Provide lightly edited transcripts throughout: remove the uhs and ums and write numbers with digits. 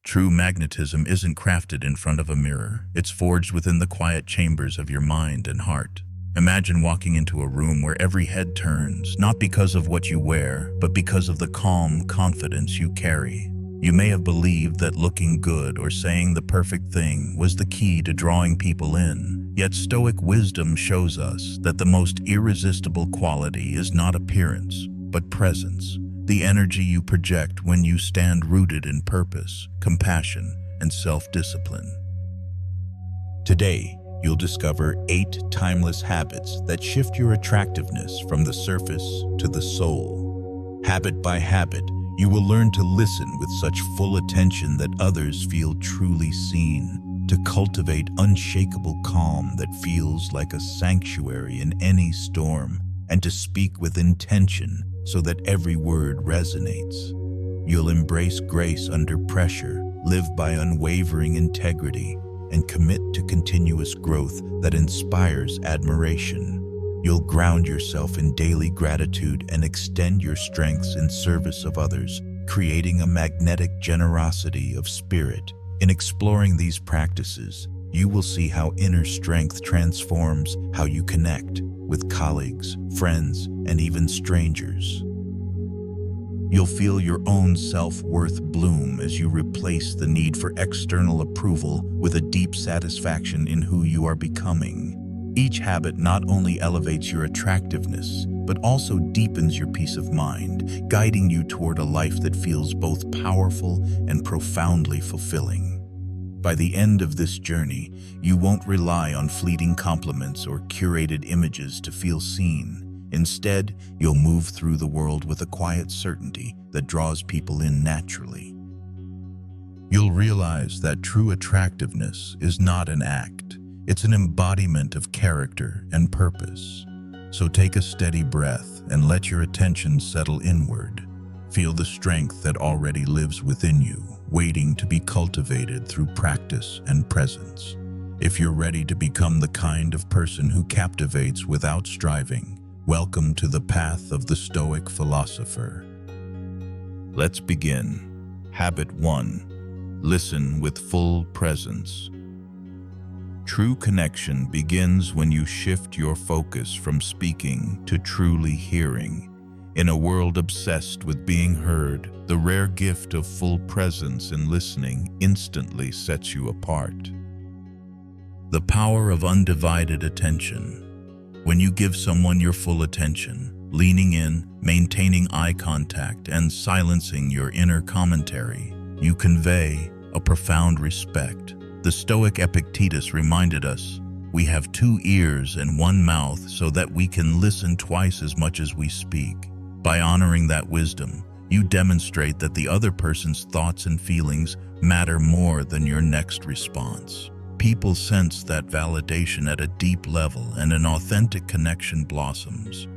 True magnetism isn't crafted in front of a mirror. It's forged within the quiet chambers of your mind and heart. Imagine walking into a room where every head turns, not because of what you wear, but because of the calm confidence you carry. You may have believed that looking good or saying the perfect thing was the key to drawing people in. Yet Stoic wisdom shows us that the most irresistible quality is not appearance, but presence. The energy you project when you stand rooted in purpose, compassion, and self-discipline. Today, you'll discover 8 timeless habits that shift your attractiveness from the surface to the soul. Habit by habit, you will learn to listen with such full attention that others feel truly seen, to cultivate unshakable calm that feels like a sanctuary in any storm, and to speak with intention so that every word resonates. You'll embrace grace under pressure, live by unwavering integrity, and commit to continuous growth that inspires admiration. You'll ground yourself in daily gratitude and extend your strengths in service of others, creating a magnetic generosity of spirit. In exploring these practices, you will see how inner strength transforms how you connect with colleagues, friends, and even strangers. You'll feel your own self-worth bloom as you replace the need for external approval with a deep satisfaction in who you are becoming. Each habit not only elevates your attractiveness, but also deepens your peace of mind, guiding you toward a life that feels both powerful and profoundly fulfilling. By the end of this journey, you won't rely on fleeting compliments or curated images to feel seen. Instead, you'll move through the world with a quiet certainty that draws people in naturally. You'll realize that true attractiveness is not an act. It's an embodiment of character and purpose. So take a steady breath and let your attention settle inward. Feel the strength that already lives within you, waiting to be cultivated through practice and presence. If you're ready to become the kind of person who captivates without striving, welcome to the path of the Stoic philosopher. Let's begin. Habit 1. Listen with full presence. True connection begins when you shift your focus from speaking to truly hearing. In a world obsessed with being heard, the rare gift of full presence in listening instantly sets you apart. The power of undivided attention. When you give someone your full attention, leaning in, maintaining eye contact, and silencing your inner commentary, you convey a profound respect. The Stoic Epictetus reminded us, we have 2 ears and 1 mouth so that we can listen twice as much as we speak. By honoring that wisdom, you demonstrate that the other person's thoughts and feelings matter more than your next response. People sense that validation at a deep level, and an authentic connection blossoms.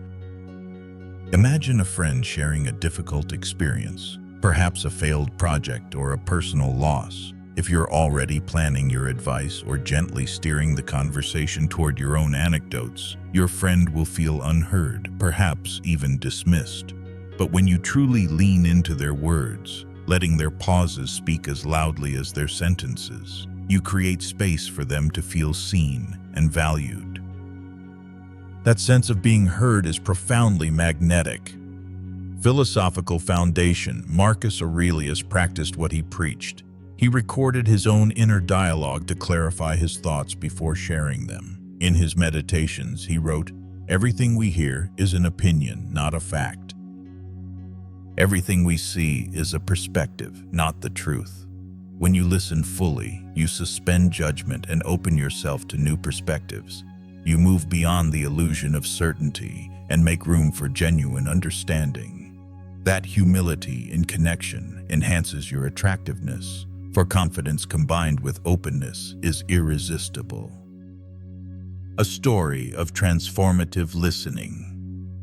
Imagine a friend sharing a difficult experience, perhaps a failed project or a personal loss. If you're already planning your advice or gently steering the conversation toward your own anecdotes, your friend will feel unheard, perhaps even dismissed. But when you truly lean into their words, letting their pauses speak as loudly as their sentences, you create space for them to feel seen and valued. That sense of being heard is profoundly magnetic. Philosophical foundation. Marcus Aurelius practiced what he preached. He recorded his own inner dialogue to clarify his thoughts before sharing them. In his meditations, he wrote, "Everything we hear is an opinion, not a fact. Everything we see is a perspective, not the truth." When you listen fully, you suspend judgment and open yourself to new perspectives. You move beyond the illusion of certainty and make room for genuine understanding. That humility in connection enhances your attractiveness, for confidence combined with openness is irresistible. A story of transformative listening.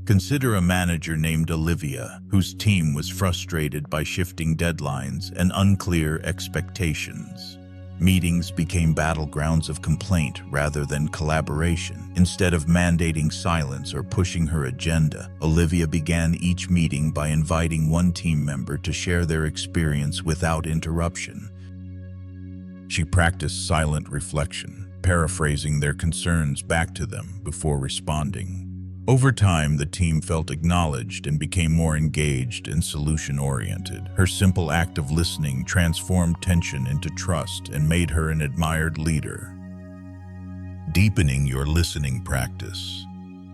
Consider a manager named Olivia, whose team was frustrated by shifting deadlines and unclear expectations. Meetings became battlegrounds of complaint rather than collaboration. Instead of mandating silence or pushing her agenda, Olivia began each meeting by inviting one team member to share their experience without interruption. She practiced silent reflection, paraphrasing their concerns back to them before responding. Over time, the team felt acknowledged and became more engaged and solution-oriented. Her simple act of listening transformed tension into trust and made her an admired leader. Deepening your listening practice.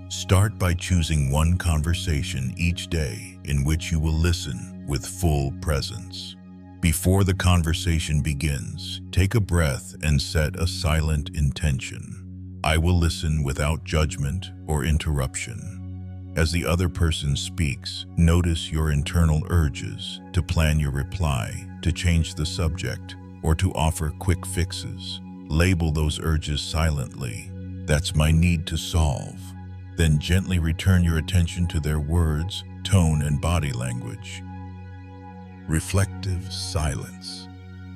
Start by choosing one conversation each day in which you will listen with full presence. Before the conversation begins, take a breath and set a silent intention. I will listen without judgment or interruption. As the other person speaks, notice your internal urges to plan your reply, to change the subject, or to offer quick fixes. Label those urges silently. That's my need to solve. Then gently return your attention to their words, tone, and body language. Reflective silence.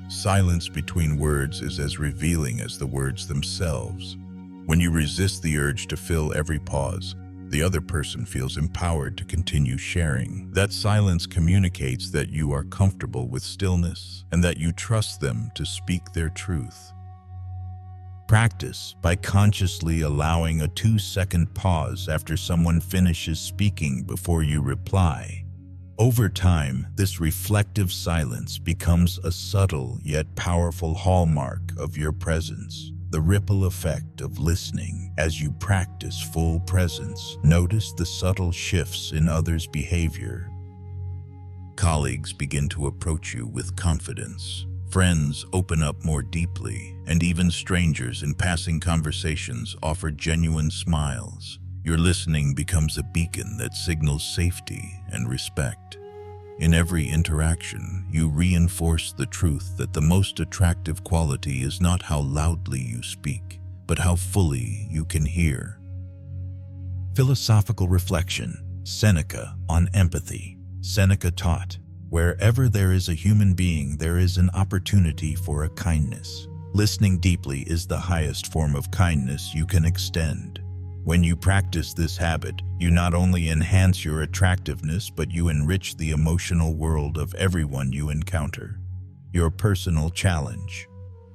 Silence between words is as revealing as the words themselves. When you resist the urge to fill every pause, the other person feels empowered to continue sharing. That silence communicates that you are comfortable with stillness and that you trust them to speak their truth. Practice by consciously allowing a 2-second pause after someone finishes speaking before you reply. Over time, this reflective silence becomes a subtle yet powerful hallmark of your presence. The ripple effect of listening. As you practice full presence, notice the subtle shifts in others' behavior. Colleagues begin to approach you with confidence. Friends open up more deeply, and even strangers in passing conversations offer genuine smiles. Your listening becomes a beacon that signals safety and respect. In every interaction, you reinforce the truth that the most attractive quality is not how loudly you speak, but how fully you can hear. Philosophical reflection. Seneca on empathy. Seneca taught, "Wherever there is a human being, there is an opportunity for a kindness." Listening deeply is the highest form of kindness you can extend. When you practice this habit, you not only enhance your attractiveness, but you enrich the emotional world of everyone you encounter. Your personal challenge.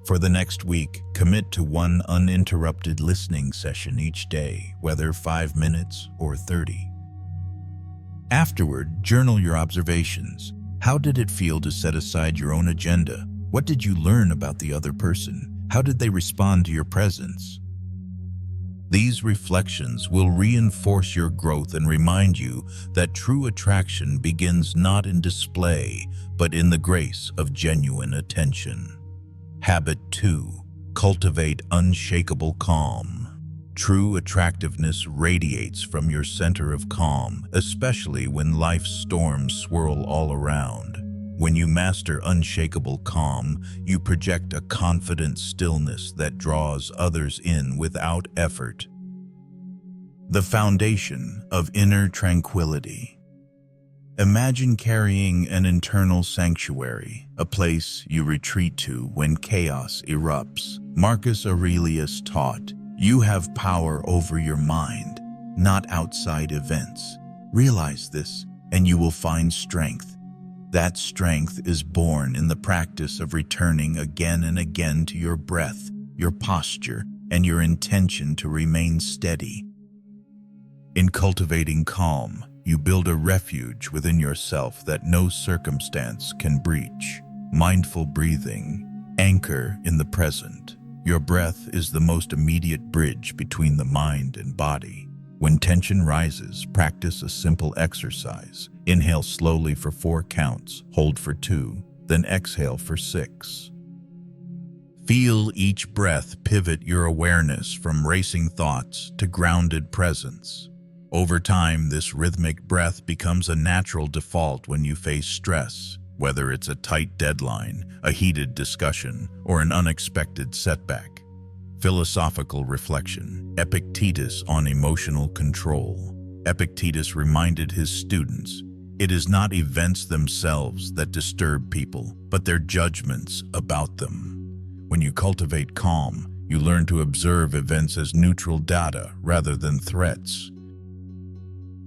For the next week, commit to one uninterrupted listening session each day, whether 5 minutes or 30. Afterward, journal your observations. How did it feel to set aside your own agenda? What did you learn about the other person? How did they respond to your presence? These reflections will reinforce your growth and remind you that true attraction begins not in display, but in the grace of genuine attention. Habit 2. Cultivate unshakable calm. True attractiveness radiates from your center of calm, especially when life's storms swirl all around. When you master unshakable calm, you project a confident stillness that draws others in without effort. The foundation of inner tranquility. Imagine carrying an internal sanctuary, a place you retreat to when chaos erupts. Marcus Aurelius taught, "You have power over your mind, not outside events. Realize this, and you will find strength. That strength is born in the practice of returning again and again to your breath, your posture, and your intention to remain steady." In cultivating calm, you build a refuge within yourself that no circumstance can breach. Mindful breathing. Anchor in the present. Your breath is the most immediate bridge between the mind and body. When tension rises, practice a simple exercise. Inhale slowly for 4 counts, hold for 2, then exhale for 6. Feel each breath pivot your awareness from racing thoughts to grounded presence. Over time, this rhythmic breath becomes a natural default when you face stress, whether it's a tight deadline, a heated discussion, or an unexpected setback. Philosophical reflection. Epictetus on emotional control. Epictetus reminded his students, "It is not events themselves that disturb people, but their judgments about them." When you cultivate calm, you learn to observe events as neutral data rather than threats.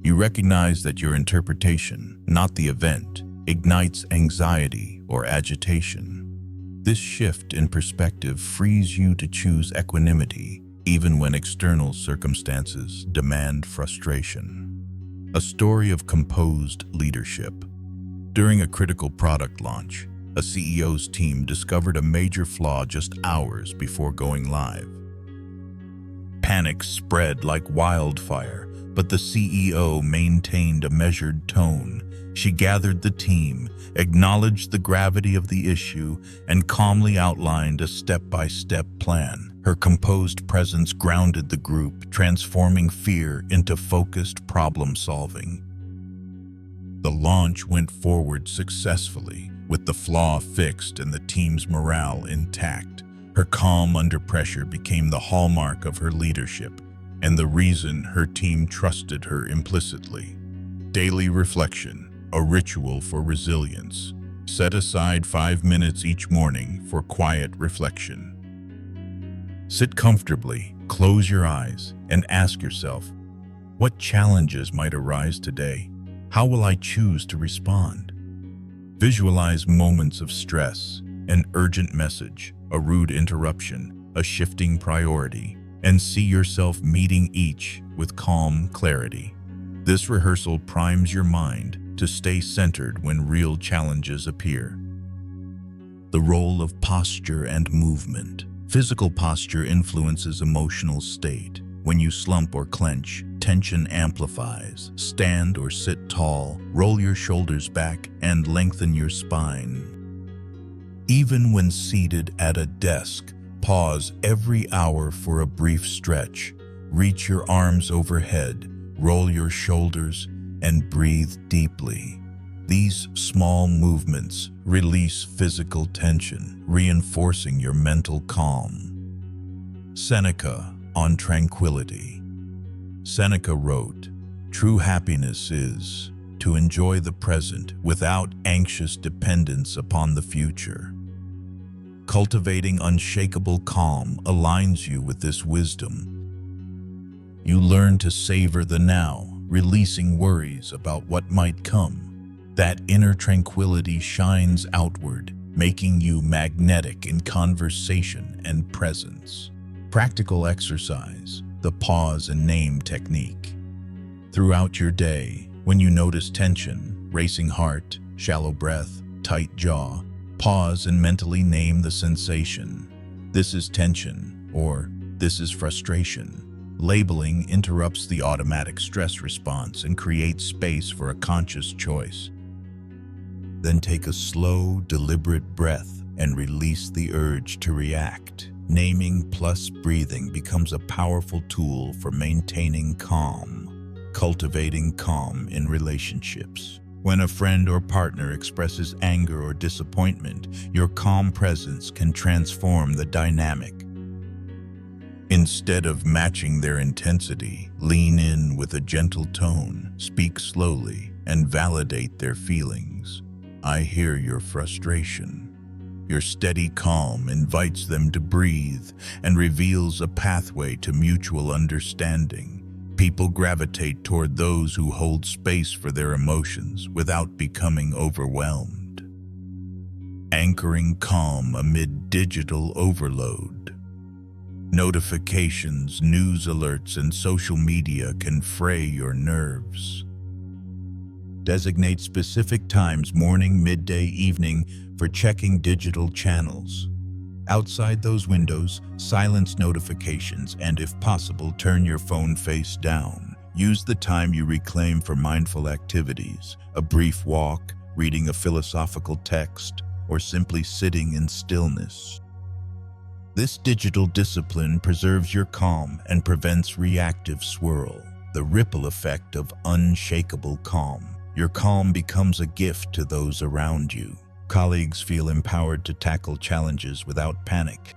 You recognize that your interpretation, not the event, ignites anxiety or agitation. This shift in perspective frees you to choose equanimity, even when external circumstances demand frustration. A story of composed leadership. During a critical product launch, a CEO's team discovered a major flaw just hours before going live. Panic spread like wildfire, but the CEO maintained a measured tone. She gathered the team, acknowledged the gravity of the issue, and calmly outlined a step-by-step plan. Her composed presence grounded the group, transforming fear into focused problem-solving. The launch went forward successfully, with the flaw fixed and the team's morale intact. Her calm under pressure became the hallmark of her leadership, and the reason her team trusted her implicitly. Daily reflection. A ritual for resilience. Set aside 5 minutes each morning for quiet reflection. Sit comfortably, close your eyes, and ask yourself, what challenges might arise today? How will I choose to respond? Visualize moments of stress, an urgent message, a rude interruption, a shifting priority, and see yourself meeting each with calm clarity. This rehearsal primes your mind to stay centered when real challenges appear. The role of posture and movement. Physical posture influences emotional state. When you slump or clench, tension amplifies. Stand or sit tall, roll your shoulders back, and lengthen your spine. Even when seated at a desk, pause every hour for a brief stretch. Reach your arms overhead, roll your shoulders, and breathe deeply. These small movements release physical tension, reinforcing your mental calm. Seneca on tranquility. Seneca wrote, "True happiness is to enjoy the present without anxious dependence upon the future." Cultivating unshakable calm aligns you with this wisdom. You learn to savor the now, releasing worries about what might come. That inner tranquility shines outward, making you magnetic in conversation and presence. Practical exercise, the pause and name technique. Throughout your day, when you notice tension, racing heart, shallow breath, tight jaw, pause and mentally name the sensation. This is tension, or this is frustration. Labeling interrupts the automatic stress response and creates space for a conscious choice. Then take a slow, deliberate breath and release the urge to react. Naming plus breathing becomes a powerful tool for maintaining calm. Cultivating calm in relationships. When a friend or partner expresses anger or disappointment, your calm presence can transform the dynamic. Instead of matching their intensity, lean in with a gentle tone, speak slowly, and validate their feelings. I hear your frustration. Your steady calm invites them to breathe and reveals a pathway to mutual understanding. People gravitate toward those who hold space for their emotions without becoming overwhelmed. Anchoring calm amid digital overload. Notifications, news alerts, and social media can fray your nerves. Designate specific times, morning, midday, evening, for checking digital channels. Outside those windows, silence notifications and, if possible, turn your phone face down. Use the time you reclaim for mindful activities, a brief walk, reading a philosophical text, or simply sitting in stillness. This digital discipline preserves your calm and prevents reactive swirl. The ripple effect of unshakable calm. Your calm becomes a gift to those around you. Colleagues feel empowered to tackle challenges without panic.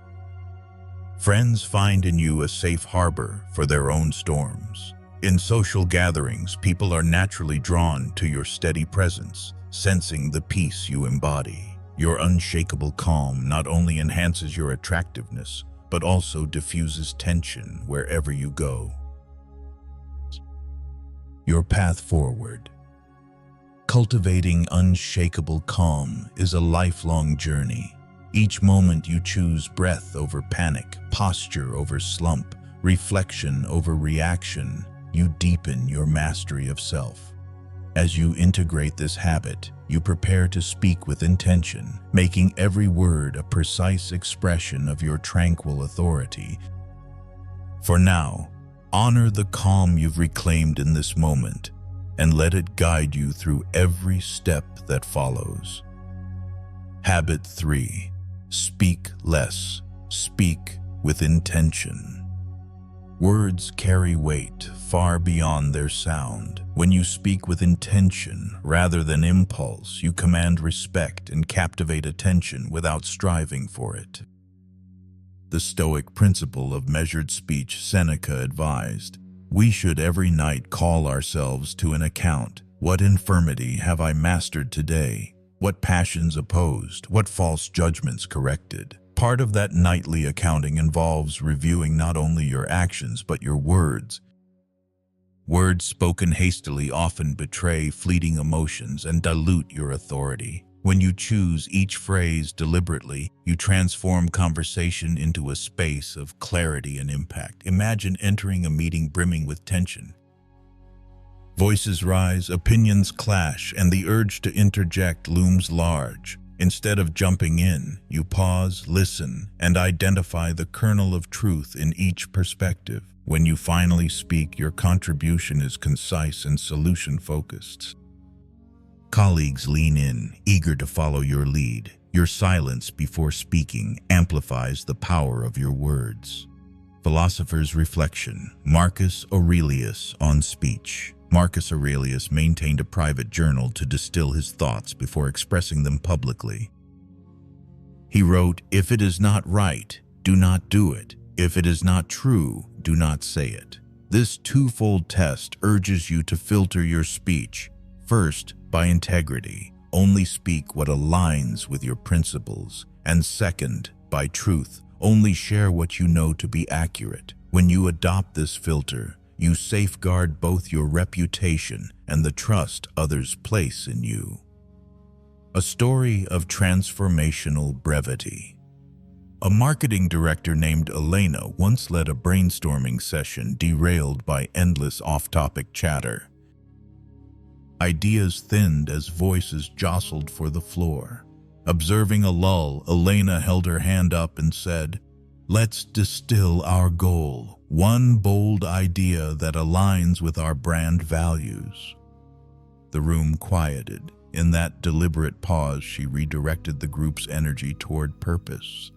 Friends find in you a safe harbor for their own storms. In social gatherings, people are naturally drawn to your steady presence, sensing the peace you embody. Your unshakable calm not only enhances your attractiveness, but also diffuses tension wherever you go. Your path forward. Cultivating unshakable calm is a lifelong journey. Each moment you choose breath over panic, posture over slump, reflection over reaction. You deepen your mastery of self. As you integrate this habit, you prepare to speak with intention, making every word a precise expression of your tranquil authority. For now, honor the calm you've reclaimed in this moment, and let it guide you through every step that follows. Habit 3. Speak less. Speak with intention. Words carry weight far beyond their sound. When you speak with intention rather than impulse, you command respect and captivate attention without striving for it. The Stoic principle of measured speech Seneca advised, "We should every night call ourselves to an account. What infirmity have I mastered today? What passions opposed? What false judgments corrected?" Part of that nightly accounting involves reviewing not only your actions but your words. Words spoken hastily often betray fleeting emotions and dilute your authority. When you choose each phrase deliberately, you transform conversation into a space of clarity and impact. Imagine entering a meeting brimming with tension. Voices rise, opinions clash, and the urge to interject looms large. Instead of jumping in, you pause, listen, and identify the kernel of truth in each perspective. When you finally speak, your contribution is concise and solution-focused. Colleagues lean in, eager to follow your lead. Your silence before speaking amplifies the power of your words. Philosopher's reflection. Marcus Aurelius on speech. Marcus Aurelius maintained a private journal to distill his thoughts before expressing them publicly. He wrote, "If it is not right, do not do it. If it is not true, do not say it." This twofold test urges you to filter your speech. First, by integrity. Only speak what aligns with your principles. And second, by truth. Only share what you know to be accurate. When you adopt this filter, you safeguard both your reputation and the trust others place in you. A story of transformational brevity. A marketing director named Elena once led a brainstorming session derailed by endless off-topic chatter. Ideas thinned as voices jostled for the floor. Observing a lull, Elena held her hand up and said, "Let's distill our goal. One bold idea that aligns with our brand values." The room quieted. In that deliberate pause, she redirected the group's energy toward purpose.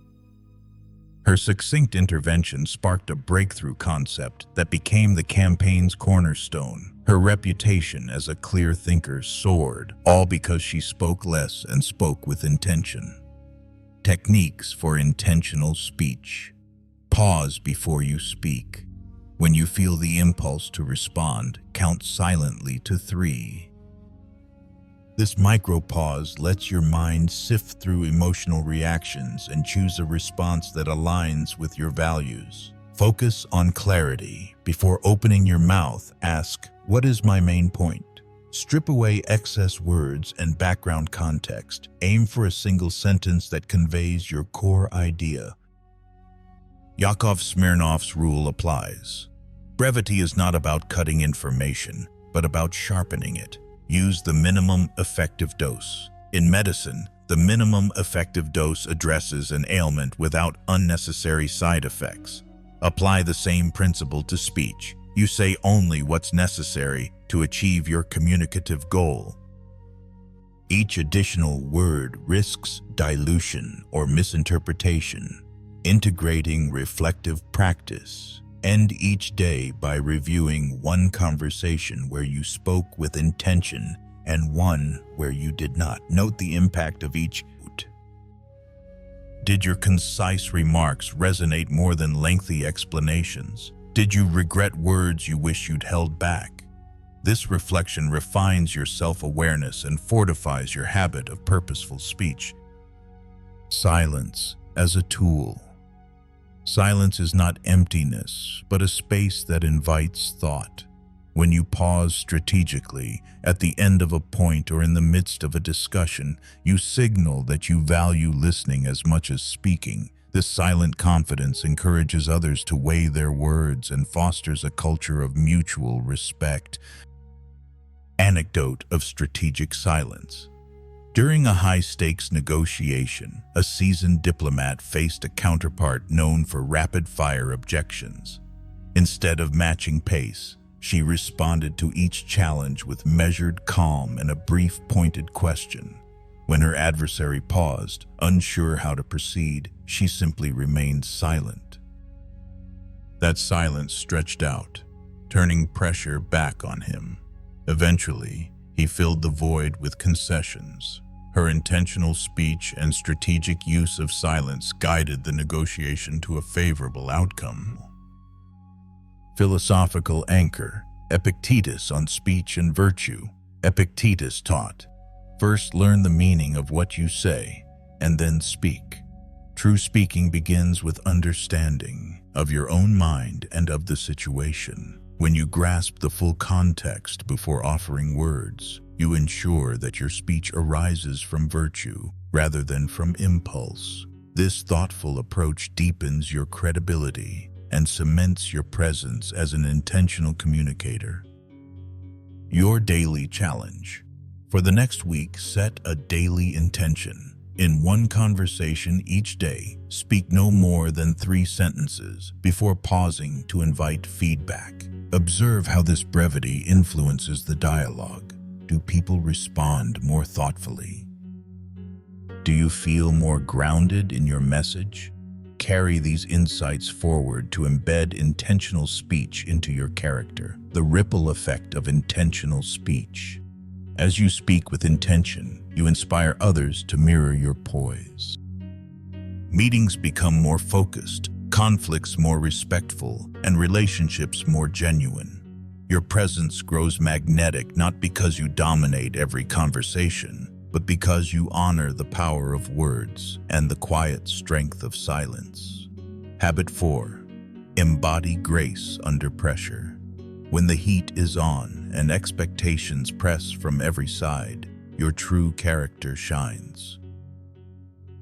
Her succinct intervention sparked a breakthrough concept that became the campaign's cornerstone. Her reputation as a clear thinker soared, all because she spoke less and spoke with intention. Techniques for intentional speech. Pause before you speak. When you feel the impulse to respond, count silently to 3. This micro-pause lets your mind sift through emotional reactions and choose a response that aligns with your values. Focus on clarity. Before opening your mouth, ask, "What is my main point?" Strip away excess words and background context. Aim for a single sentence that conveys your core idea. Yakov Smirnoff's rule applies. Brevity is not about cutting information, but about sharpening it. Use the minimum effective dose. In medicine, the minimum effective dose addresses an ailment without unnecessary side effects. Apply the same principle to speech. You say only what's necessary to achieve your communicative goal. Each additional word risks dilution or misinterpretation. Integrating reflective practice. End each day by reviewing one conversation where you spoke with intention and one where you did not. Note the impact of each. Did your concise remarks resonate more than lengthy explanations? Did you regret words you wish you'd held back? This reflection refines your self-awareness and fortifies your habit of purposeful speech. Silence as a tool. Silence is not emptiness, but a space that invites thought. When you pause strategically, at the end of a point or in the midst of a discussion, you signal that you value listening as much as speaking. This silent confidence encourages others to weigh their words and fosters a culture of mutual respect. Anecdote of strategic silence. During a high-stakes negotiation, a seasoned diplomat faced a counterpart known for rapid-fire objections. Instead of matching pace, she responded to each challenge with measured calm and a brief, pointed question. When her adversary paused, unsure how to proceed, she simply remained silent. That silence stretched out, turning pressure back on him. Eventually, he filled the void with concessions. Her intentional speech and strategic use of silence guided the negotiation to a favorable outcome. Philosophical anchor. Epictetus on speech and virtue. Epictetus taught, "First learn the meaning of what you say, and then speak." True speaking begins with understanding of your own mind and of the situation. When you grasp the full context before offering words, you ensure that your speech arises from virtue rather than from impulse. This thoughtful approach deepens your credibility and cements your presence as an intentional communicator. Your daily challenge. For the next week, set a daily intention. In one conversation each day, speak no more than 3 sentences before pausing to invite feedback. Observe how this brevity influences the dialogue. Do people respond more thoughtfully? Do you feel more grounded in your message? Carry these insights forward to embed intentional speech into your character. The ripple effect of intentional speech. As you speak with intention, you inspire others to mirror your poise. Meetings become more focused, conflicts more respectful, and relationships more genuine. Your presence grows magnetic not because you dominate every conversation, but because you honor the power of words and the quiet strength of silence. Habit 4. Embody grace under pressure. When the heat is on and expectations press from every side, your true character shines.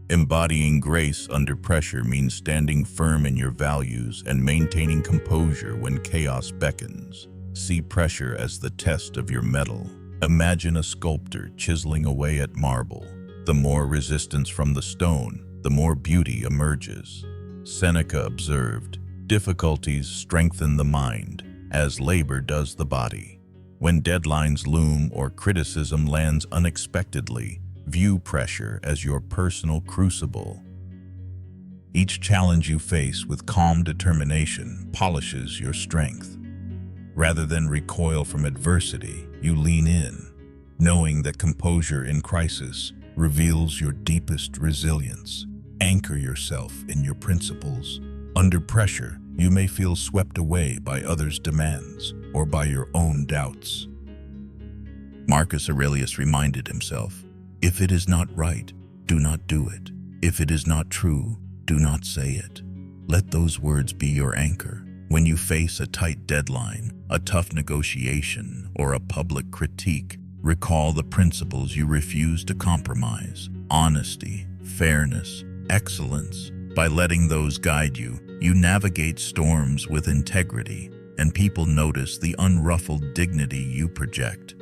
Embodying grace under pressure means standing firm in your values and maintaining composure when chaos beckons. See pressure as the test of your mettle. Imagine a sculptor chiseling away at marble. The more resistance from the stone, the more beauty emerges. Seneca observed, "Difficulties strengthen the mind, as labor does the body." When deadlines loom or criticism lands unexpectedly, view pressure as your personal crucible. Each challenge you face with calm determination polishes your strength. Rather than recoil from adversity, you lean in, knowing that composure in crisis reveals your deepest resilience. Anchor yourself in your principles. Under pressure, you may feel swept away by others' demands or by your own doubts. Marcus Aurelius reminded himself, "If it is not right, do not do it. If it is not true, do not say it." Let those words be your anchor. When you face a tight deadline, a tough negotiation, or a public critique, recall the principles you refuse to compromise: honesty, fairness, excellence. By letting those guide you, you navigate storms with integrity, and people notice the unruffled dignity you project.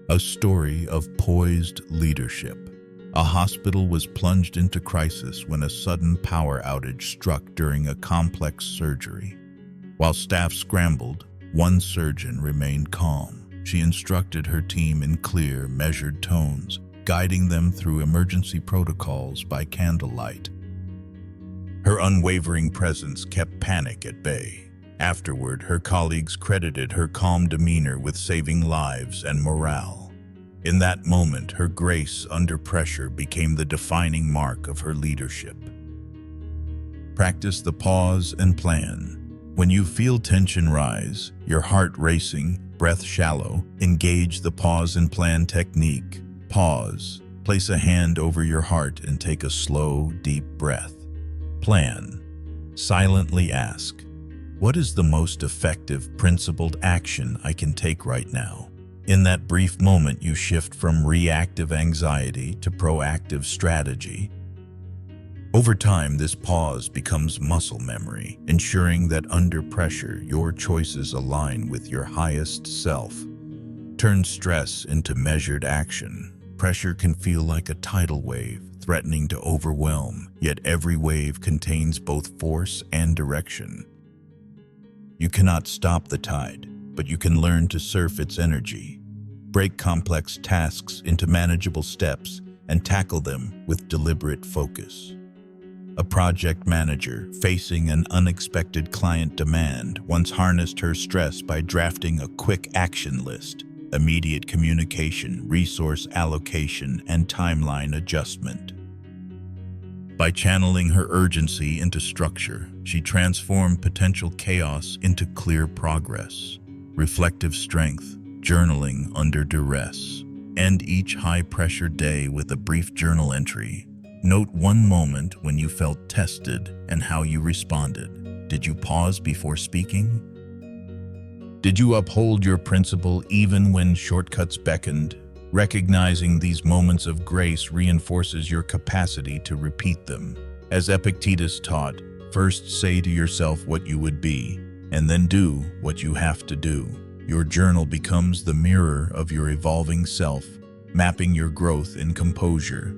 A story of poised leadership. A hospital was plunged into crisis when a sudden power outage struck during a complex surgery. While staff scrambled, one surgeon remained calm. She instructed her team in clear, measured tones, guiding them through emergency protocols by candlelight. Her unwavering presence kept panic at bay. Afterward, her colleagues credited her calm demeanor with saving lives and morale. In that moment, her grace under pressure became the defining mark of her leadership. Practice the pause and plan. When you feel tension rise, your heart racing, breath shallow, engage the pause and plan technique. Pause. Place a hand over your heart and take a slow, deep breath. Plan. Silently ask, What is the most effective, principled action I can take right now? In that brief moment, you shift from reactive anxiety to proactive strategy. Over time, this pause becomes muscle memory, ensuring that under pressure, your choices align with your highest self. Turn stress into measured action. Pressure can feel like a tidal wave, threatening to overwhelm, yet every wave contains both force and direction. You cannot stop the tide, but you can learn to surf its energy. Break complex tasks into manageable steps and tackle them with deliberate focus. A project manager facing an unexpected client demand once harnessed her stress by drafting a quick action list, immediate communication, resource allocation, and timeline adjustment. By channeling her urgency into structure, she transformed potential chaos into clear progress. Reflective strength, journaling under duress. End each high-pressure day with a brief journal entry. Note one moment when you felt tested and how you responded. Did you pause before speaking? Did you uphold your principle even when shortcuts beckoned? Recognizing these moments of grace reinforces your capacity to repeat them. As Epictetus taught, first say to yourself what you would be, and then do what you have to do. Your journal becomes the mirror of your evolving self, mapping your growth in composure.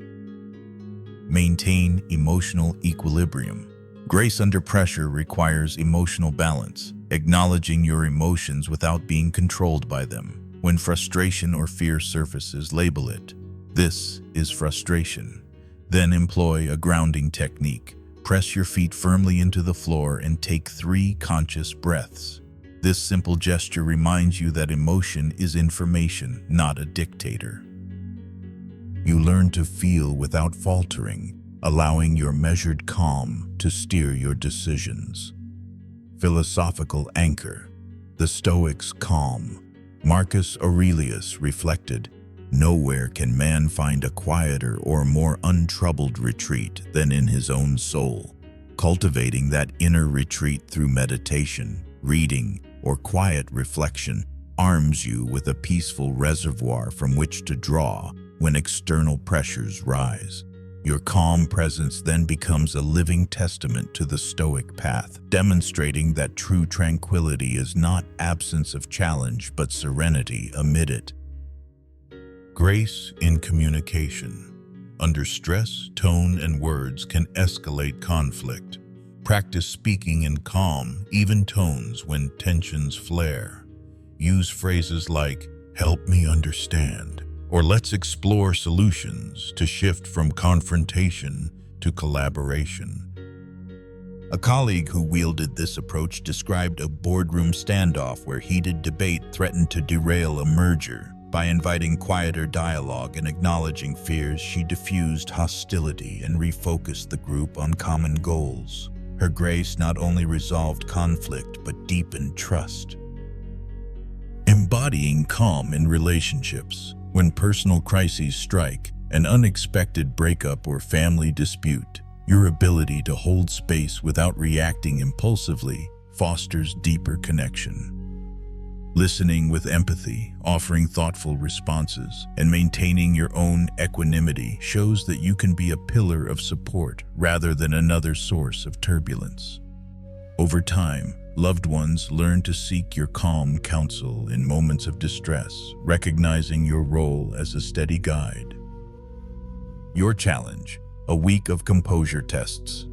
Maintain emotional equilibrium. Grace under pressure requires emotional balance, acknowledging your emotions without being controlled by them. When frustration or fear surfaces, label it. This is frustration. Then employ a grounding technique. Press your feet firmly into the floor and take 3 conscious breaths. This simple gesture reminds you that emotion is information, not a dictator. You learn to feel without faltering, allowing your measured calm to steer your decisions. Philosophical anchor. The Stoics' calm. Marcus Aurelius reflected, "Nowhere can man find a quieter or more untroubled retreat than in his own soul." Cultivating that inner retreat through meditation, reading, or quiet reflection arms you with a peaceful reservoir from which to draw when external pressures rise. Your calm presence then becomes a living testament to the Stoic path, demonstrating that true tranquility is not absence of challenge, but serenity amid it. Grace in communication. Under stress, tone and words can escalate conflict. Practice speaking in calm, even tones when tensions flare. Use phrases like, "Help me understand," or "Let's explore solutions," to shift from confrontation to collaboration. A colleague who wielded this approach described a boardroom standoff where heated debate threatened to derail a merger. By inviting quieter dialogue and acknowledging fears, she diffused hostility and refocused the group on common goals. Her grace not only resolved conflict but deepened trust. Embodying calm in relationships. When personal crises strike, an unexpected breakup or family dispute, your ability to hold space without reacting impulsively fosters deeper connection. Listening with empathy, offering thoughtful responses, and maintaining your own equanimity shows that you can be a pillar of support rather than another source of turbulence. Over time, loved ones learn to seek your calm counsel in moments of distress, recognizing your role as a steady guide. Your challenge: a week of composure tests.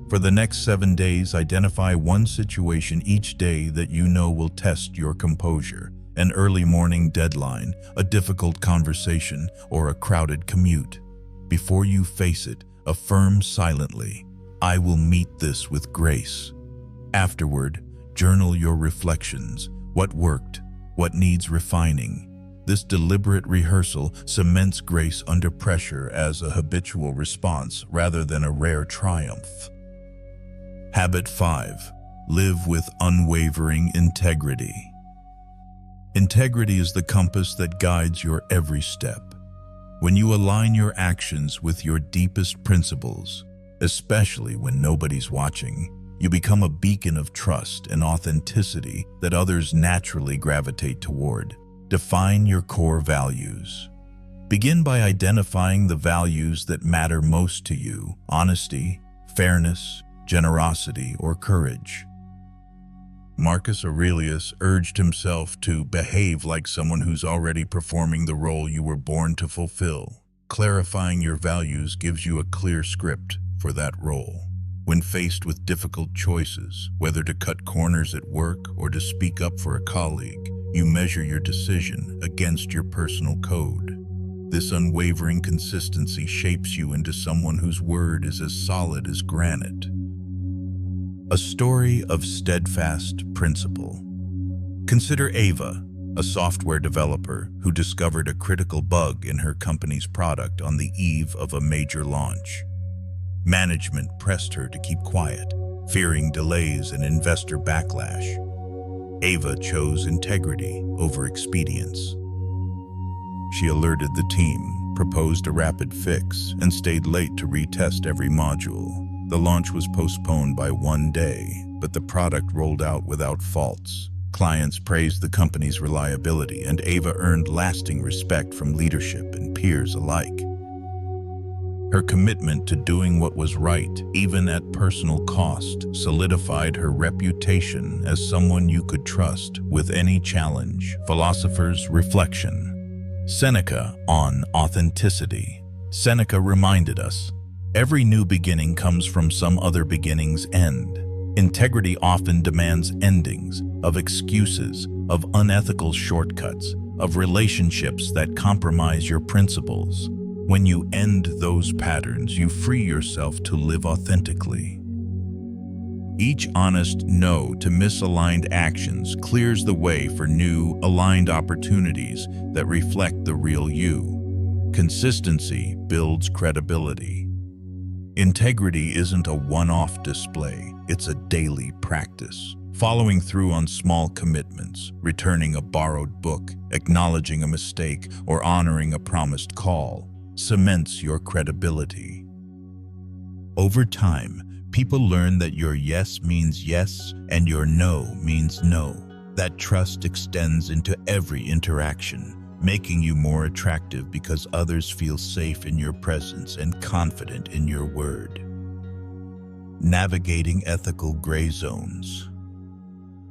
For the next 7 days, identify one situation each day that you know will test your composure. An early morning deadline, a difficult conversation, or a crowded commute. Before you face it, affirm silently, "I will meet this with grace." Afterward, journal your reflections. What worked? What needs refining? This deliberate rehearsal cements grace under pressure as a habitual response rather than a rare triumph. Habit 5. Live with unwavering integrity. Integrity is the compass that guides your every step. When you align your actions with your deepest principles, especially when nobody's watching, You become a beacon of trust and authenticity that others naturally gravitate toward. Define your core values. Begin by identifying the values that matter most to you: honesty, fairness, generosity, or courage. Marcus Aurelius urged himself to behave like someone who's already performing the role you were born to fulfill. Clarifying your values gives you a clear script for that role. When faced with difficult choices, whether to cut corners at work or to speak up for a colleague, you measure your decision against your personal code. This unwavering consistency shapes you into someone whose word is as solid as granite. A story of steadfast principle. Consider Ava, a software developer who discovered a critical bug in her company's product on the eve of a major launch. Management pressed her to keep quiet, fearing delays and investor backlash. Ava chose integrity over expedience. She alerted the team, proposed a rapid fix, and stayed late to retest every module. The launch was postponed by 1 day, but the product rolled out without faults. Clients praised the company's reliability, and Ava earned lasting respect from leadership and peers alike. Her commitment to doing what was right, even at personal cost, solidified her reputation as someone you could trust with any challenge. Philosopher's reflection. Seneca on authenticity. Seneca reminded us, every new beginning comes from some other beginning's end. Integrity often demands endings, of excuses, of unethical shortcuts, of relationships that compromise your principles. When you end those patterns, you free yourself to live authentically. Each honest no to misaligned actions clears the way for new, aligned opportunities that reflect the real you. Consistency builds credibility. Integrity isn't a one-off display, it's a daily practice. Following through on small commitments, returning a borrowed book, acknowledging a mistake, or honoring a promised call cements your credibility. Over time, people learn that your yes means yes and your no means no. That trust extends into every interaction, making you more attractive because others feel safe in your presence and confident in your word. Navigating ethical gray zones.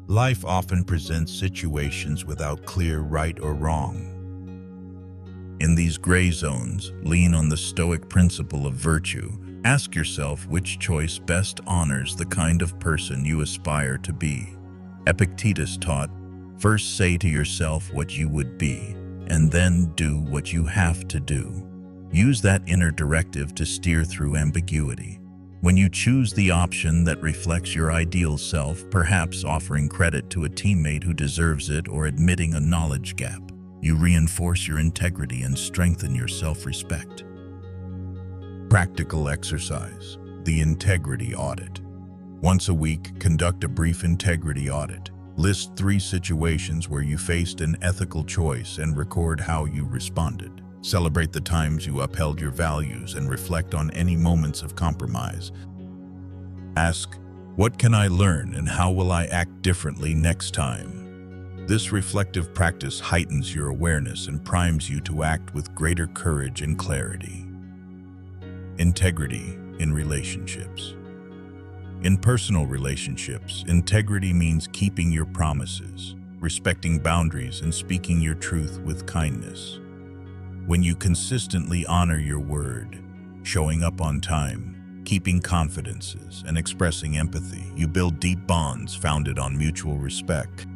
Life often presents situations without clear right or wrong. In these gray zones, lean on the Stoic principle of virtue. Ask yourself which choice best honors the kind of person you aspire to be. Epictetus taught, first say to yourself what you would be, and then do what you have to do. Use that inner directive to steer through ambiguity. When you choose the option that reflects your ideal self, perhaps offering credit to a teammate who deserves it or admitting a knowledge gap, you reinforce your integrity and strengthen your self-respect. Practical exercise, the integrity audit. Once a week, conduct a brief integrity audit. List 3 situations where you faced an ethical choice and record how you responded. Celebrate the times you upheld your values and reflect on any moments of compromise. Ask, what can I learn and how will I act differently next time? This reflective practice heightens your awareness and primes you to act with greater courage and clarity. Integrity in relationships. In personal relationships, integrity means keeping your promises, respecting boundaries, and speaking your truth with kindness. When you consistently honor your word, showing up on time, keeping confidences, and expressing empathy, you build deep bonds founded on mutual respect.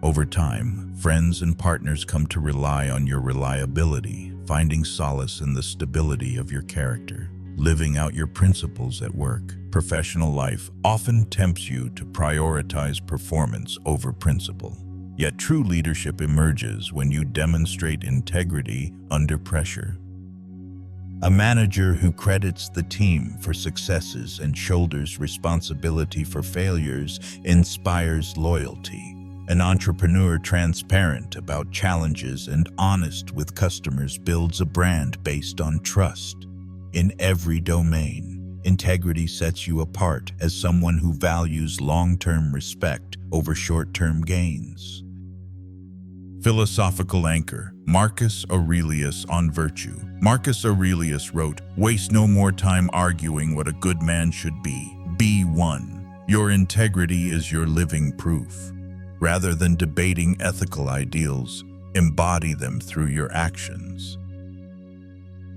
Over time, friends and partners come to rely on your reliability, finding solace in the stability of your character. Living out your principles at work, professional life often tempts you to prioritize performance over principle. Yet true leadership emerges when you demonstrate integrity under pressure. A manager who credits the team for successes and shoulders responsibility for failures inspires loyalty. An entrepreneur transparent about challenges and honest with customers builds a brand based on trust. In every domain, Integrity sets you apart as someone who values long-term respect over short-term gains. Philosophical anchor, Marcus Aurelius on virtue. Marcus Aurelius wrote, "Waste no more time arguing what a good man should be. Be one. Your integrity is your living proof. Rather than debating ethical ideals, embody them through your actions."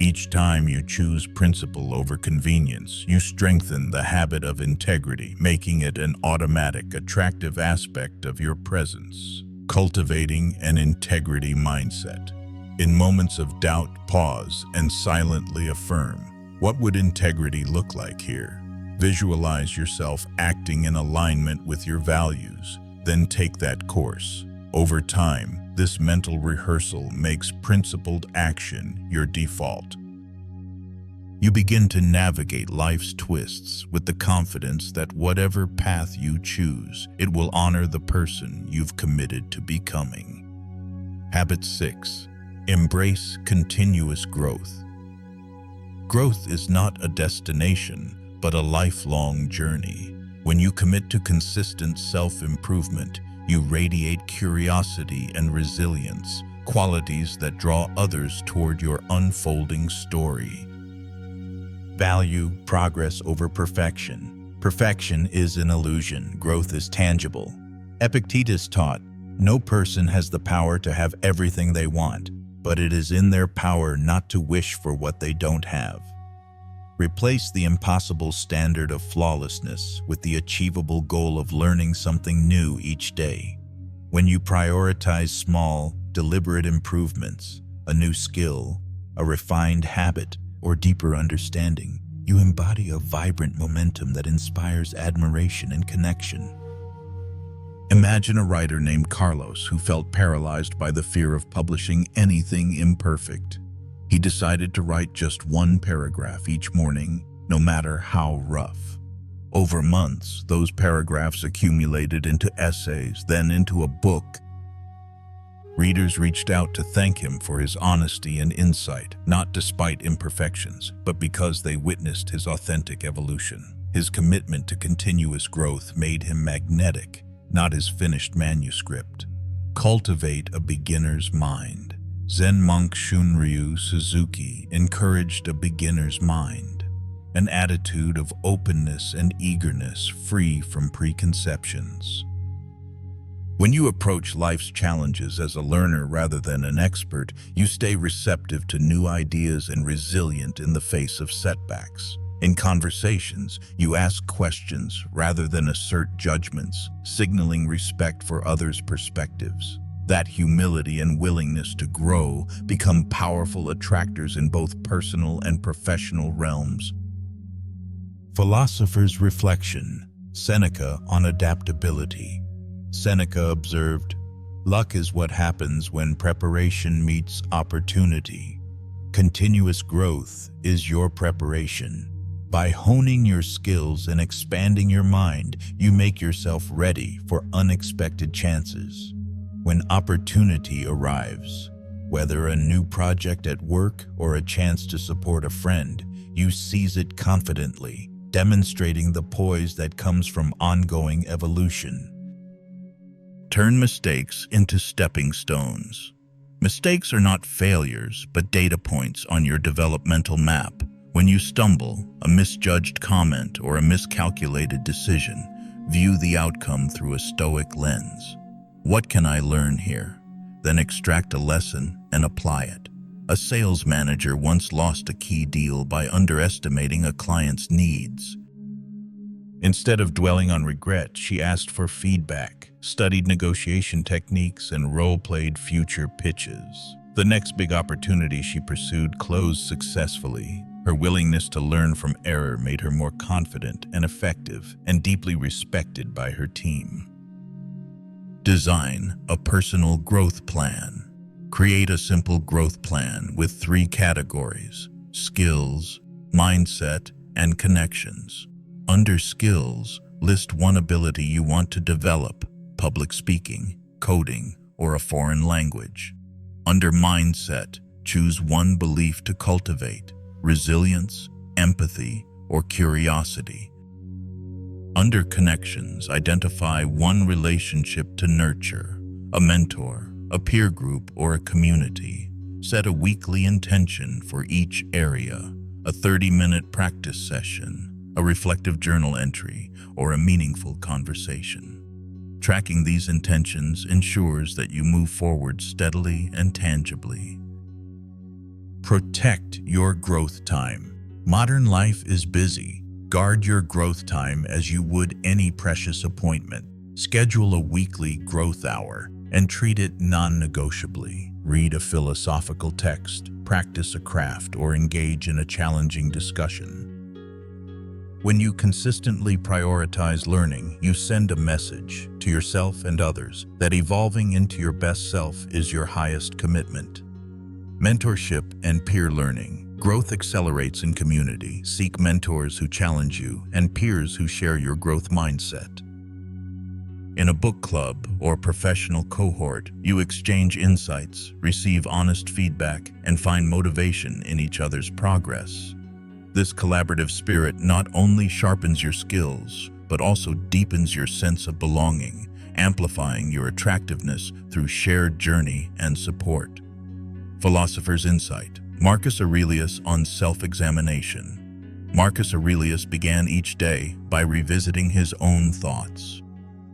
Each time you choose principle over convenience, you strengthen the habit of integrity, making it an automatic, attractive aspect of your presence. Cultivating an integrity mindset. In moments of doubt, pause and silently affirm, what would integrity look like here? Visualize yourself acting in alignment with your values, then take that course. Over time, this mental rehearsal makes principled action your default. You begin to navigate life's twists with the confidence that whatever path you choose, it will honor the person you've committed to becoming. Habit 6. Embrace continuous growth. Growth is not a destination, but a lifelong journey. When you commit to consistent self-improvement, you radiate curiosity and resilience, qualities that draw others toward your unfolding story. Value progress over perfection. Perfection is an illusion, growth is tangible. Epictetus taught, no person has the power to have everything they want, but it is in their power not to wish for what they don't have. Replace the impossible standard of flawlessness with the achievable goal of learning something new each day. When you prioritize small, deliberate improvements, a new skill, a refined habit, or deeper understanding, you embody a vibrant momentum that inspires admiration and connection. Imagine a writer named Carlos who felt paralyzed by the fear of publishing anything imperfect. He decided to write just one paragraph each morning, no matter how rough. Over months, those paragraphs accumulated into essays, then into a book. Readers reached out to thank him for his honesty and insight, not despite imperfections, but because they witnessed his authentic evolution. His commitment to continuous growth made him magnetic, not his finished manuscript. Cultivate a beginner's mind. Zen monk Shunryu Suzuki encouraged a beginner's mind, an attitude of openness and eagerness free from preconceptions. When you approach life's challenges as a learner rather than an expert, you stay receptive to new ideas and resilient in the face of setbacks. In conversations, you ask questions rather than assert judgments, signaling respect for others' perspectives. That humility and willingness to grow become powerful attractors in both personal and professional realms. Philosopher's reflection. Seneca on adaptability. Seneca observed, "Luck is what happens when preparation meets opportunity. Continuous growth is your preparation. By honing your skills and expanding your mind, you make yourself ready for unexpected chances. When opportunity arrives, whether a new project at work or a chance to support a friend, you seize it confidently, demonstrating the poise that comes from ongoing evolution." Turn mistakes into stepping stones. Mistakes are not failures, but data points on your developmental map. When you stumble, a misjudged comment, or a miscalculated decision, view the outcome through a stoic lens. What can I learn here? Then extract a lesson and apply it. A sales manager once lost a key deal by underestimating a client's needs. Instead of dwelling on regret, she asked for feedback, studied negotiation techniques, and role-played future pitches. The next big opportunity she pursued closed successfully. Her willingness to learn from error made her more confident and effective, and deeply respected by her team. Design a personal growth plan. Create a simple growth plan with 3 categories: skills, mindset, and connections. Under skills, list one ability you want to develop: public speaking, coding, or a foreign language. Under mindset, choose one belief to cultivate: resilience, empathy, or curiosity. Under connections, identify one relationship to nurture: a mentor, a peer group, or a community. Set a weekly intention for each area: a 30-minute practice session, a reflective journal entry, or a meaningful conversation. Tracking these intentions ensures that you move forward steadily and tangibly. Protect your growth time. Modern life is busy. Guard your growth time as you would any precious appointment. Schedule a weekly growth hour and treat it non-negotiably. Read a philosophical text, practice a craft, or engage in a challenging discussion. When you consistently prioritize learning, you send a message to yourself and others that evolving into your best self is your highest commitment. Mentorship and peer learning. Growth accelerates in community. Seek mentors who challenge you and peers who share your growth mindset. In a book club or professional cohort, you exchange insights, receive honest feedback, and find motivation in each other's progress. This collaborative spirit not only sharpens your skills, but also deepens your sense of belonging, amplifying your attractiveness through shared journey and support. Philosopher's insight. Marcus Aurelius on self-examination. Marcus Aurelius began each day by revisiting his own thoughts.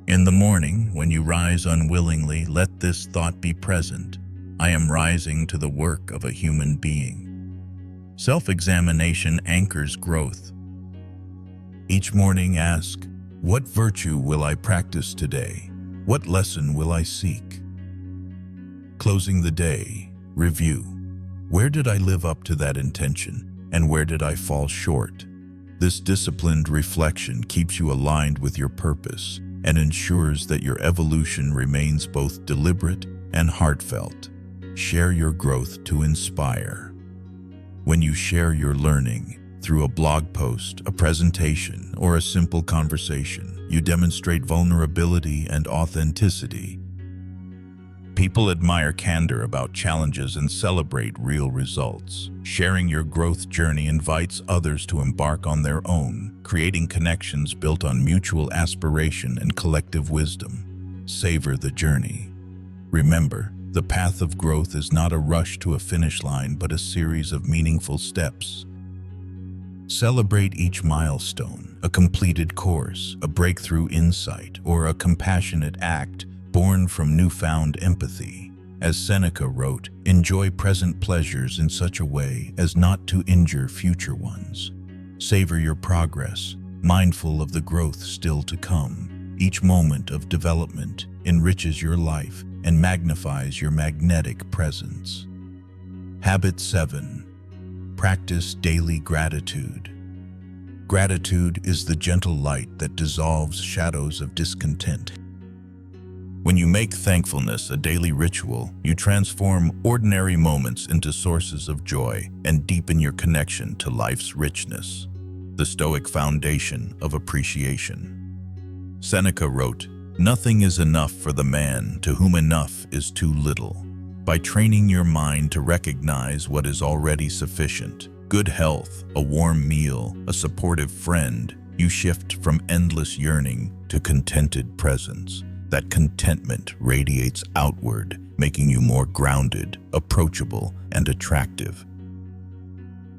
In the morning, when you rise unwillingly, let this thought be present: I am rising to the work of a human being. Self-examination anchors growth. Each morning ask, what virtue will I practice today? What lesson will I seek? Closing the day, review. Where did I live up to that intention, and where did I fall short? This disciplined reflection keeps you aligned with your purpose and ensures that your evolution remains both deliberate and heartfelt. Share your growth to inspire. When you share your learning through a blog post, a presentation, or a simple conversation, you demonstrate vulnerability and authenticity. People admire candor about challenges and celebrate real results. Sharing your growth journey invites others to embark on their own, creating connections built on mutual aspiration and collective wisdom. Savor the journey. Remember, the path of growth is not a rush to a finish line, but a series of meaningful steps. Celebrate each milestone: a completed course, a breakthrough insight, or a compassionate act born from newfound empathy. As Seneca wrote, enjoy present pleasures in such a way as not to injure future ones. Savor your progress, mindful of the growth still to come. Each moment of development enriches your life and magnifies your magnetic presence. Habit 7. Practice daily gratitude. Gratitude is the gentle light that dissolves shadows of discontent. When you make thankfulness a daily ritual, you transform ordinary moments into sources of joy and deepen your connection to life's richness. The Stoic foundation of appreciation. Seneca wrote, "Nothing is enough for the man to whom enough is too little." By training your mind to recognize what is already sufficient, good health, a warm meal, a supportive friend, you shift from endless yearning to contented presence. That contentment radiates outward, making you more grounded, approachable, and attractive.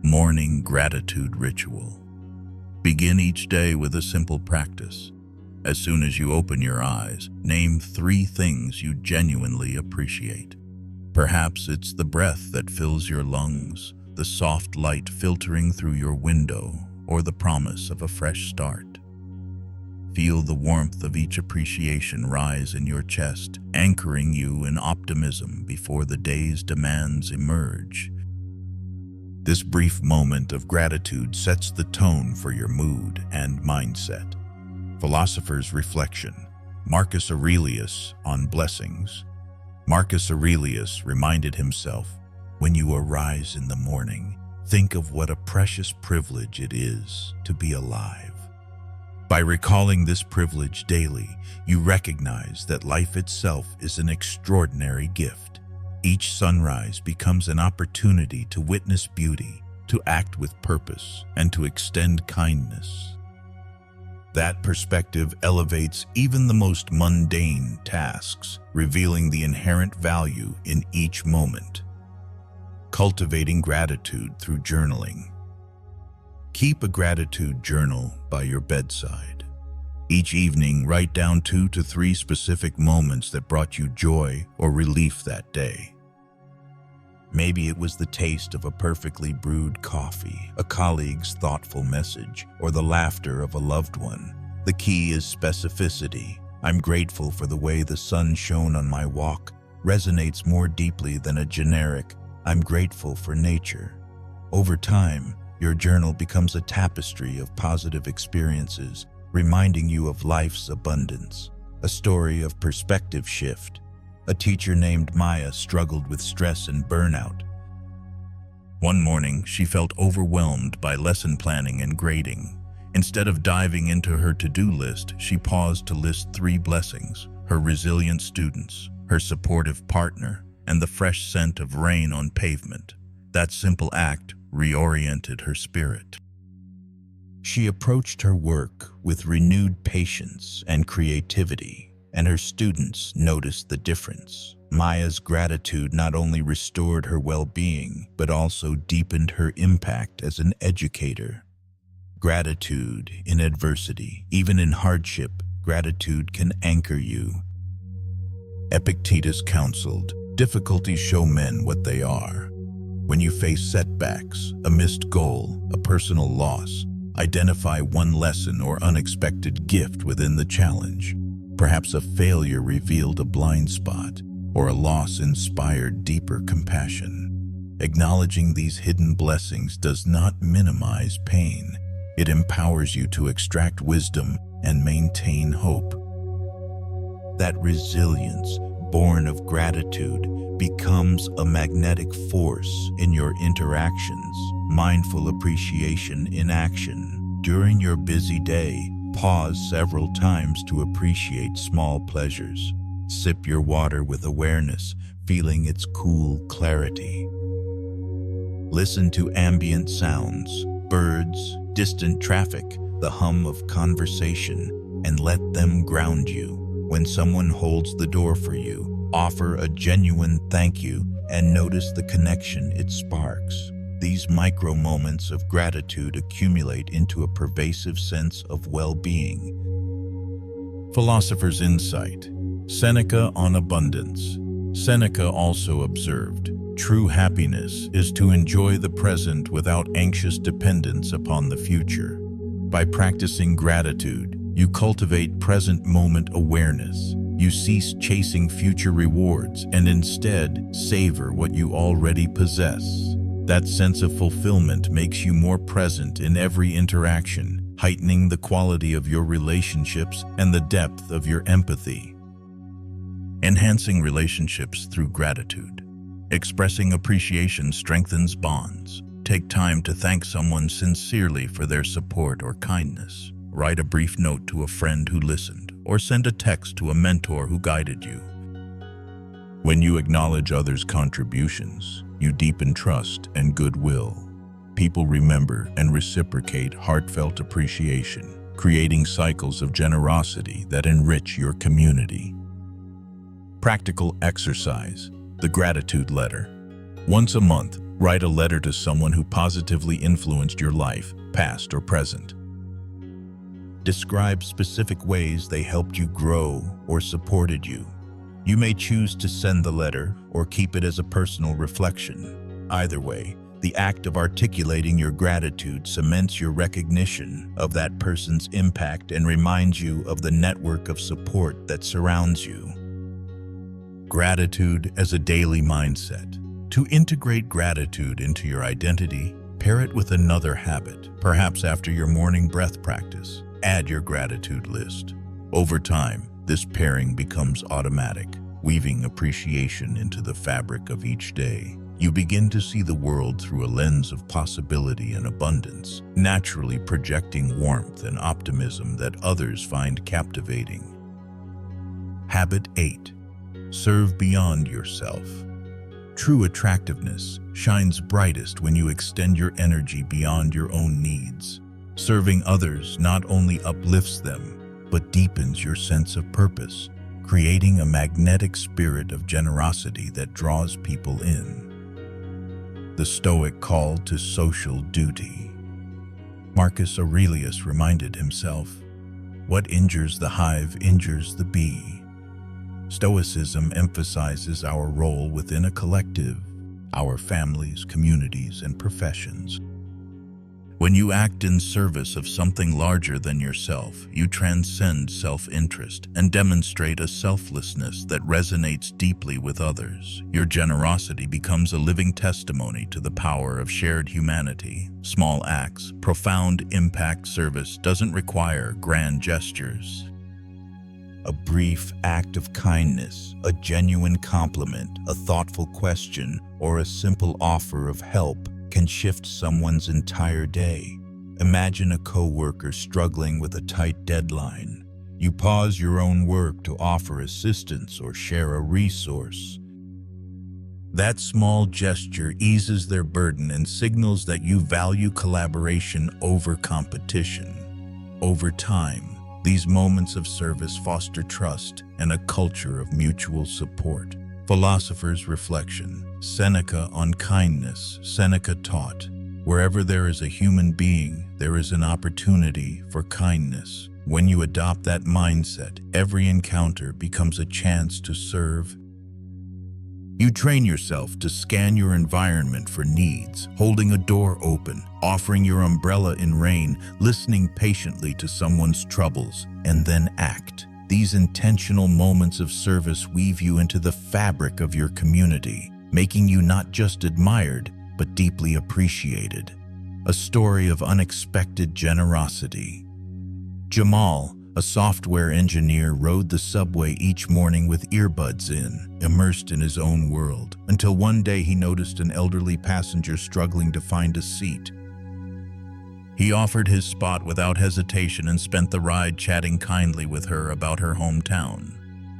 Morning gratitude ritual. Begin each day with a simple practice. As soon as you open your eyes, name 3 things you genuinely appreciate. Perhaps it's the breath that fills your lungs, the soft light filtering through your window, or the promise of a fresh start. Feel the warmth of each appreciation rise in your chest, anchoring you in optimism before the day's demands emerge. This brief moment of gratitude sets the tone for your mood and mindset. Philosopher's reflection. Marcus Aurelius on blessings. Marcus Aurelius reminded himself, when you arise in the morning, think of what a precious privilege it is to be alive. By recalling this privilege daily, you recognize that life itself is an extraordinary gift. Each sunrise becomes an opportunity to witness beauty, to act with purpose, and to extend kindness. That perspective elevates even the most mundane tasks, revealing the inherent value in each moment. Cultivating gratitude through journaling. Keep a gratitude journal by your bedside. Each evening, write down 2 to 3 specific moments that brought you joy or relief that day. Maybe it was the taste of a perfectly brewed coffee, a colleague's thoughtful message, or the laughter of a loved one. The key is specificity. I'm grateful for the way the sun shone on my walk resonates more deeply than a generic, I'm grateful for nature. Over time, your journal becomes a tapestry of positive experiences, reminding you of life's abundance. A story of perspective shift. A teacher named Maya struggled with stress and burnout. One morning, she felt overwhelmed by lesson planning and grading. Instead of diving into her to-do list, she paused to list 3 blessings: her resilient students, her supportive partner, and the fresh scent of rain on pavement. That simple act reoriented her spirit. She approached her work with renewed patience and creativity, and her students noticed the difference. Maya's gratitude not only restored her well-being, but also deepened her impact as an educator. Gratitude in adversity. Even in hardship, gratitude can anchor you. Epictetus counseled, difficulties show men what they are. When you face setbacks, a missed goal, a personal loss, identify one lesson or unexpected gift within the challenge. Perhaps a failure revealed a blind spot, or a loss inspired deeper compassion. Acknowledging these hidden blessings does not minimize pain. It empowers you to extract wisdom and maintain hope. That resilience, born of gratitude, becomes a magnetic force in your interactions. Mindful appreciation in action. During your busy day, pause several times to appreciate small pleasures. Sip your water with awareness, feeling its cool clarity. Listen to ambient sounds, birds, distant traffic, the hum of conversation, and let them ground you. When someone holds the door for you, offer a genuine thank you and notice the connection it sparks. These micro moments of gratitude accumulate into a pervasive sense of well-being. Philosopher's insight. Seneca on abundance. Seneca also observed, true happiness is to enjoy the present without anxious dependence upon the future. By practicing gratitude, you cultivate present moment awareness. You cease chasing future rewards and instead savor what you already possess. That sense of fulfillment makes you more present in every interaction, heightening the quality of your relationships and the depth of your empathy. Enhancing relationships through gratitude. Expressing appreciation strengthens bonds. Take time to thank someone sincerely for their support or kindness. Write a brief note to a friend who listened, or send a text to a mentor who guided you. When you acknowledge others' contributions, you deepen trust and goodwill. People remember and reciprocate heartfelt appreciation, creating cycles of generosity that enrich your community. Practical exercise. The gratitude letter. Once a month, write a letter to someone who positively influenced your life, past or present. Describe specific ways they helped you grow or supported you. You may choose to send the letter or keep it as a personal reflection. Either way, the act of articulating your gratitude cements your recognition of that person's impact and reminds you of the network of support that surrounds you. Gratitude as a daily mindset. To integrate gratitude into your identity, pair it with another habit. Perhaps after your morning breath practice, add your gratitude list. Over time, this pairing becomes automatic, weaving appreciation into the fabric of each day. You begin to see the world through a lens of possibility and abundance, naturally projecting warmth and optimism that others find captivating. Habit 8. Serve beyond yourself. True attractiveness shines brightest when you extend your energy beyond your own needs. Serving others not only uplifts them, but deepens your sense of purpose, creating a magnetic spirit of generosity that draws people in. The Stoic call to social duty. Marcus Aurelius reminded himself, "What injures the hive injures the bee." Stoicism emphasizes our role within a collective, our families, communities, and professions. When you act in service of something larger than yourself, you transcend self-interest and demonstrate a selflessness that resonates deeply with others. Your generosity becomes a living testimony to the power of shared humanity. Small acts, profound impact. Service doesn't require grand gestures. A brief act of kindness, a genuine compliment, a thoughtful question, or a simple offer of help can shift someone's entire day. Imagine a coworker struggling with a tight deadline. You pause your own work to offer assistance or share a resource. That small gesture eases their burden and signals that you value collaboration over competition. Over time, these moments of service foster trust and a culture of mutual support. Philosopher's reflection. Seneca on kindness. Seneca taught, "Wherever there is a human being, there is an opportunity for kindness." When you adopt that mindset, every encounter becomes a chance to serve. You train yourself to scan your environment for needs, holding a door open, offering your umbrella in rain, listening patiently to someone's troubles, and then act. These intentional moments of service weave you into the fabric of your community, making you not just admired, but deeply appreciated. A story of unexpected generosity. Jamal, a software engineer, rode the subway each morning with earbuds in, immersed in his own world, until one day he noticed an elderly passenger struggling to find a seat. He offered his spot without hesitation and spent the ride chatting kindly with her about her hometown.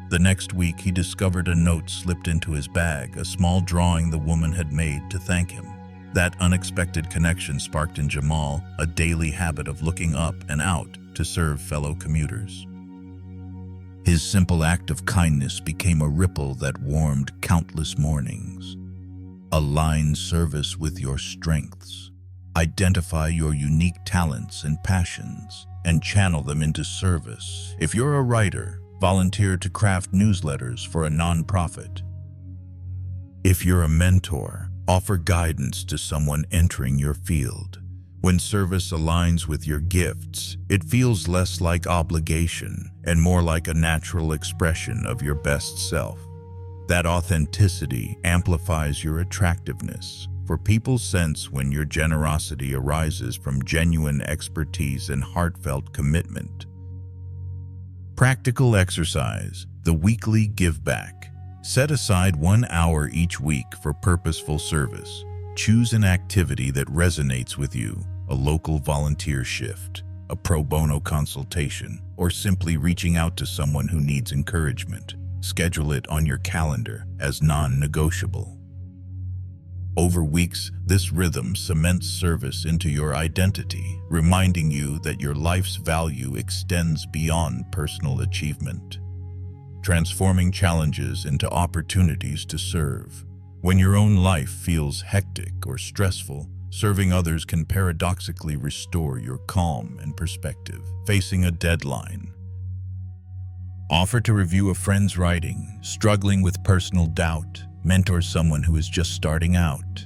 The next week, he discovered a note slipped into his bag, a small drawing the woman had made to thank him. That unexpected connection sparked in Jamal a daily habit of looking up and out to serve fellow commuters. His simple act of kindness became a ripple that warmed countless mornings. Align service with your strengths. Identify your unique talents and passions and channel them into service. If you're a writer, volunteer to craft newsletters for a nonprofit. If you're a mentor, offer guidance to someone entering your field. When service aligns with your gifts, it feels less like obligation and more like a natural expression of your best self. That authenticity amplifies your attractiveness, for people sense when your generosity arises from genuine expertise and heartfelt commitment. Practical exercise. The weekly give back. Set aside 1 hour each week for purposeful service. Choose an activity that resonates with you, a local volunteer shift, a pro bono consultation, or simply reaching out to someone who needs encouragement. Schedule it on your calendar as non-negotiable. Over weeks, this rhythm cements service into your identity, reminding you that your life's value extends beyond personal achievement. Transforming challenges into opportunities to serve. When your own life feels hectic or stressful, serving others can paradoxically restore your calm and perspective. Facing a deadline. Offer to review a friend's writing, struggling with personal doubt. Mentor someone who is just starting out.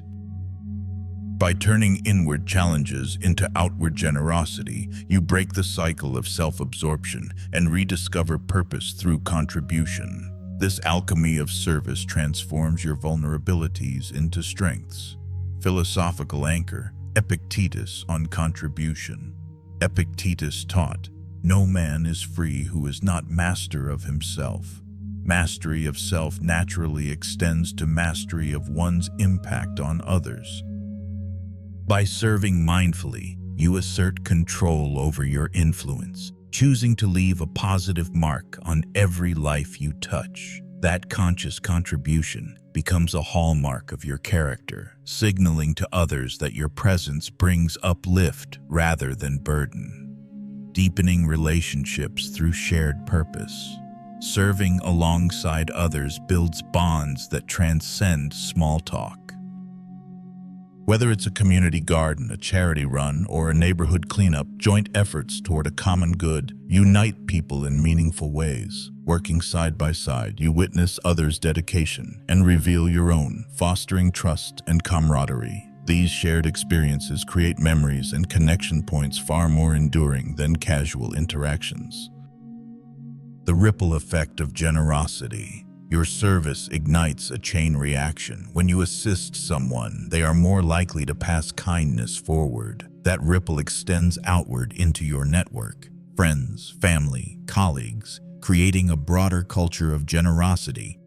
By turning inward challenges into outward generosity, you break the cycle of self-absorption and rediscover purpose through contribution. This alchemy of service transforms your vulnerabilities into strengths. Philosophical anchor. Epictetus on contribution. Epictetus taught, "No man is free who is not master of himself." Mastery of self naturally extends to mastery of one's impact on others. By serving mindfully, you assert control over your influence, choosing to leave a positive mark on every life you touch. That conscious contribution becomes a hallmark of your character, signaling to others that your presence brings uplift rather than burden. Deepening relationships through shared purpose. Serving alongside others builds bonds that transcend small talk. Whether it's a community garden, a charity run, or a neighborhood cleanup, joint efforts toward a common good unite people in meaningful ways. Working side by side, you witness others' dedication and reveal your own, fostering trust and camaraderie. These shared experiences create memories and connection points far more enduring than casual interactions. The ripple effect of generosity. Your service ignites a chain reaction. When you assist someone, they are more likely to pass kindness forward. That ripple extends outward into your network, friends, family, colleagues, creating a broader culture of generosity.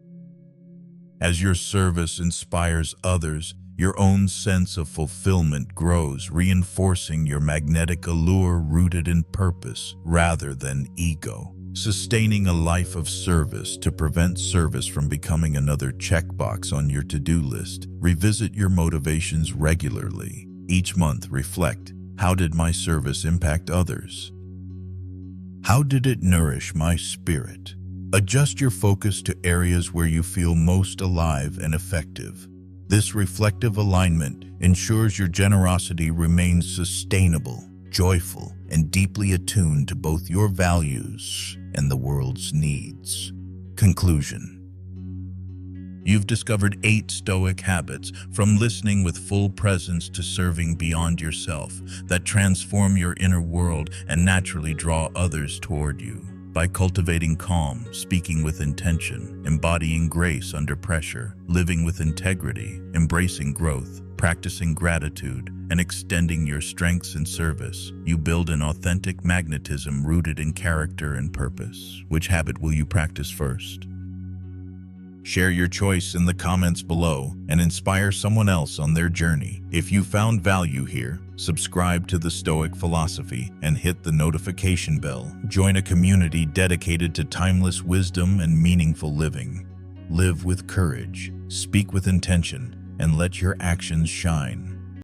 As your service inspires others, your own sense of fulfillment grows, reinforcing your magnetic allure rooted in purpose rather than ego. Sustaining a life of service to prevent service from becoming another checkbox on your to-do list. Revisit your motivations regularly. Each month, reflect, how did my service impact others? How did it nourish my spirit? Adjust your focus to areas where you feel most alive and effective. This reflective alignment ensures your generosity remains sustainable, joyful, and deeply attuned to both your values and the world's needs. Conclusion. You've discovered 8 Stoic habits, from listening with full presence to serving beyond yourself, that transform your inner world and naturally draw others toward you. By cultivating calm, speaking with intention, embodying grace under pressure, living with integrity, embracing growth, practicing gratitude, and extending your strengths in service, you build an authentic magnetism rooted in character and purpose. Which habit will you practice first? Share your choice in the comments below and inspire someone else on their journey. If you found value here, subscribe to the Stoic Philosophy and hit the notification bell. Join a community dedicated to timeless wisdom and meaningful living. Live with courage, speak with intention, and let your actions shine.